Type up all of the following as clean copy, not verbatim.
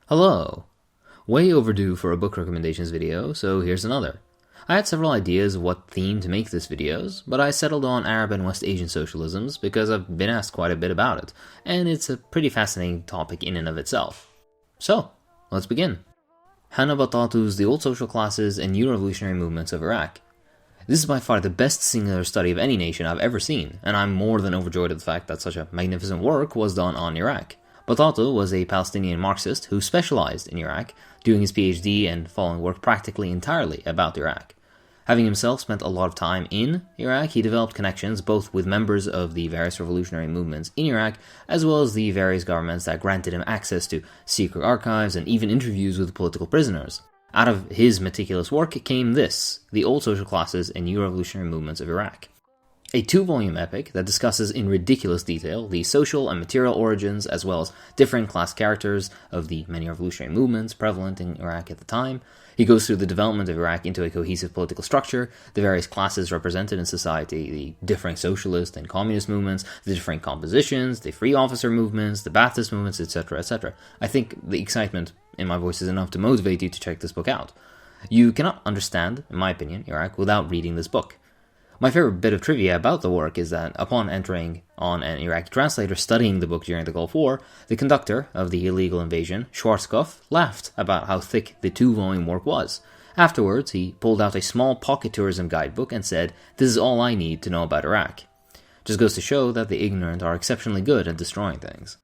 Hello! Way overdue for a book recommendations video, so here's another. I had several ideas of what theme to make this videos, but I settled on Arab and West Asian socialisms because I've been asked quite a bit about it, and it's a pretty fascinating topic in and of itself. So, let's begin. Hannah Batatu's The Old Social Classes and New Revolutionary Movements of Iraq. This is by far the best singular study of any nation I've ever seen, and I'm more than overjoyed at the fact that such a magnificent work was done on Iraq. Batatu was a Palestinian Marxist who specialized in Iraq, doing his PhD and following work practically entirely about Iraq. Having himself spent a lot of time in Iraq, he developed connections both with members of the various revolutionary movements in Iraq, as well as the various governments that granted him access to secret archives and even interviews with political prisoners. Out of his meticulous work came this, The Old Social Classes and New Revolutionary Movements of Iraq. A 2-volume epic that discusses in ridiculous detail the social and material origins as well as different class characters of the many revolutionary movements prevalent in Iraq at the time. He goes through the development of Iraq into a cohesive political structure, the various classes represented in society, the differing socialist and communist movements, the different compositions, the free officer movements, the Ba'athist movements, etc., etc. I think the excitement in my voice is enough to motivate you to check this book out. You cannot understand, in my opinion, Iraq without reading this book. My favorite bit of trivia about the work is that upon entering on an Iraqi translator studying the book during the Gulf War, the conductor of the illegal invasion, Schwarzkopf, laughed about how thick the 2-volume work was. Afterwards, he pulled out a small pocket tourism guidebook and said, "This is all I need to know about Iraq." Just goes to show that the ignorant are exceptionally good at destroying things.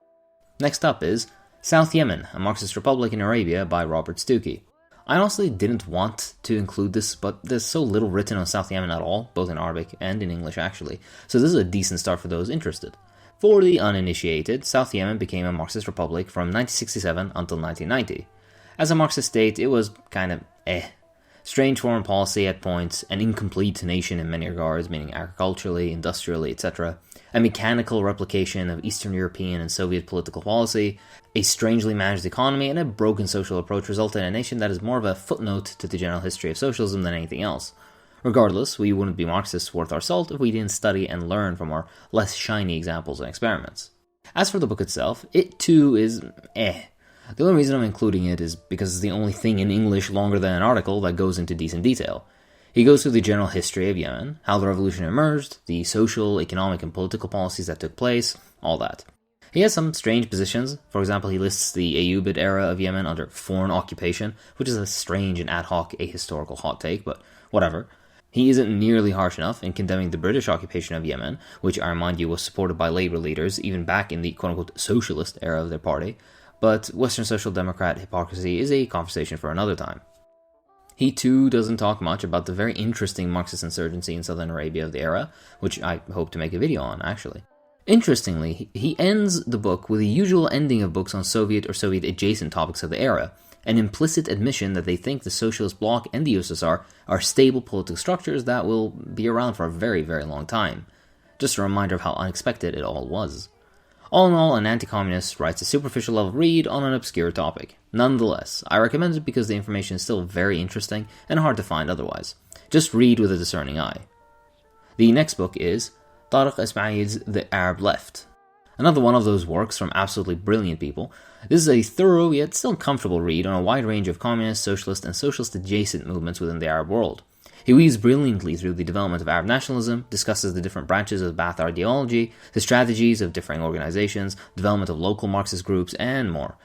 Next up is South Yemen, a Marxist Republic in Arabia by Robert Stookey. I honestly didn't want to include this, but there's so little written on South Yemen at all, both in Arabic and in English actually, so this is a decent start for those interested. For the uninitiated, South Yemen became a Marxist republic from 1967 until 1990. As a Marxist state, it was kind of strange foreign policy at points, an incomplete nation in many regards, meaning agriculturally, industrially, etc., a mechanical replication of Eastern European and Soviet political policy, a strangely managed economy, and a broken social approach resulted in a nation that is more of a footnote to the general history of socialism than anything else. Regardless, we wouldn't be Marxists worth our salt if we didn't study and learn from our less shiny examples and experiments. As for the book itself, it too is The only reason I'm including it is because it's the only thing in English longer than an article that goes into decent detail. He goes through the general history of Yemen, how the revolution emerged, the social, economic, and political policies that took place, all that. He has some strange positions. For example, he lists the Ayyubid era of Yemen under foreign occupation, which is a strange and ad hoc ahistorical hot take, but whatever. He isn't nearly harsh enough in condemning the British occupation of Yemen, which I remind you was supported by Labour leaders even back in the quote-unquote socialist era of their party, but Western Social Democrat hypocrisy is a conversation for another time. He too doesn't talk much about the very interesting Marxist insurgency in southern Arabia of the era, which I hope to make a video on, actually. Interestingly, he ends the book with the usual ending of books on Soviet or Soviet-adjacent topics of the era, an implicit admission that they think the Socialist Bloc and the USSR are stable political structures that will be around for a very, very long time. Just a reminder of how unexpected it all was. All in all, an anti-communist writes a superficial level read on an obscure topic. Nonetheless, I recommend it because the information is still very interesting and hard to find otherwise. Just read with a discerning eye. The next book is Tariq Ismail's The Arab Left. Another one of those works from absolutely brilliant people. This is a thorough yet still comfortable read on a wide range of communist, socialist, and socialist-adjacent movements within the Arab world. He weaves brilliantly through the development of Arab nationalism, discusses the different branches of Ba'ath ideology, the strategies of differing organizations, development of local Marxist groups, and more.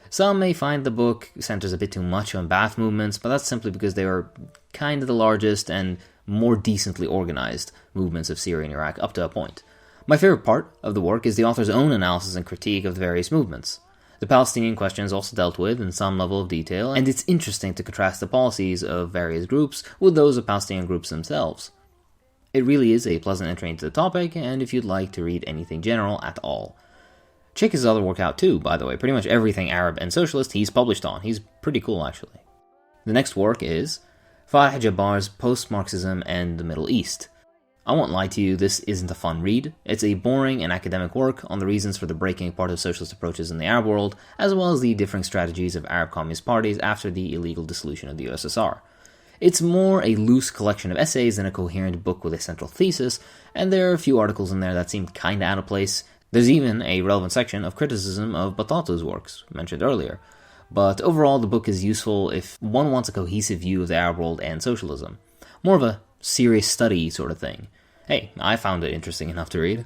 Some may find the book centers a bit too much on Ba'ath movements, but that's simply because they were kind of the largest and more decently organized movements of Syria and Iraq up to a point. My favorite part of the work is the author's own analysis and critique of the various movements. The Palestinian question is also dealt with in some level of detail, and it's interesting to contrast the policies of various groups with those of Palestinian groups themselves. It really is a pleasant entry into the topic, and if you'd like to read anything general at all. Check his other work out too, by the way. Pretty much everything Arab and socialist he's published on. He's pretty cool, actually. The next work is Farah Jabar's Post-Marxism and the Middle East. I won't lie to you, this isn't a fun read. It's a boring and academic work on the reasons for the breaking apart of socialist approaches in the Arab world, as well as the differing strategies of Arab communist parties after the illegal dissolution of the USSR. It's more a loose collection of essays than a coherent book with a central thesis, and there are a few articles in there that seem kinda out of place. There's even a relevant section of criticism of Batatu's works, mentioned earlier. but overall the book is useful if one wants a cohesive view of the Arab world and socialism. More of a serious study sort of thing. Hey, I found it interesting enough to read.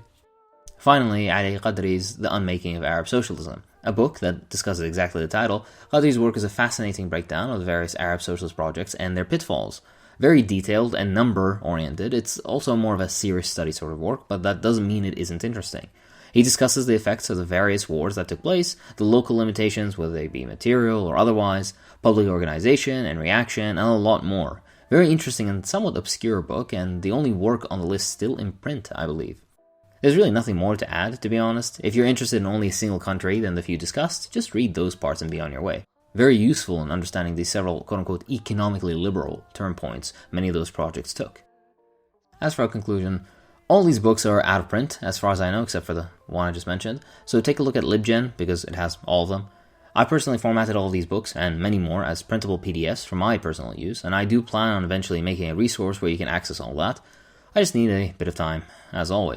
Finally, Kadri's The Unmaking of Arab Socialism, a book that discusses exactly the title. Kadri's work is a fascinating breakdown of the various Arab socialist projects and their pitfalls. Very detailed and number-oriented. It's also more of a serious study sort of work, but that doesn't mean it isn't interesting. He discusses the effects of the various wars that took place, the local limitations, whether they be material or otherwise, public organization and reaction, and a lot more. Very interesting and somewhat obscure book, and the only work on the list still in print, I believe. There's really nothing more to add, to be honest. If you're interested in only a single country than the few discussed, just read those parts and be on your way. Very useful in understanding the several quote-unquote economically liberal turn points many of those projects took. As for our conclusion, all these books are out of print, as far as I know, except for the one I just mentioned, so take a look at LibGen, because it has all of them. I personally formatted all of these books, and many more, as printable PDFs for my personal use, and I do plan on eventually making a resource where you can access all that. I just need a bit of time, as always.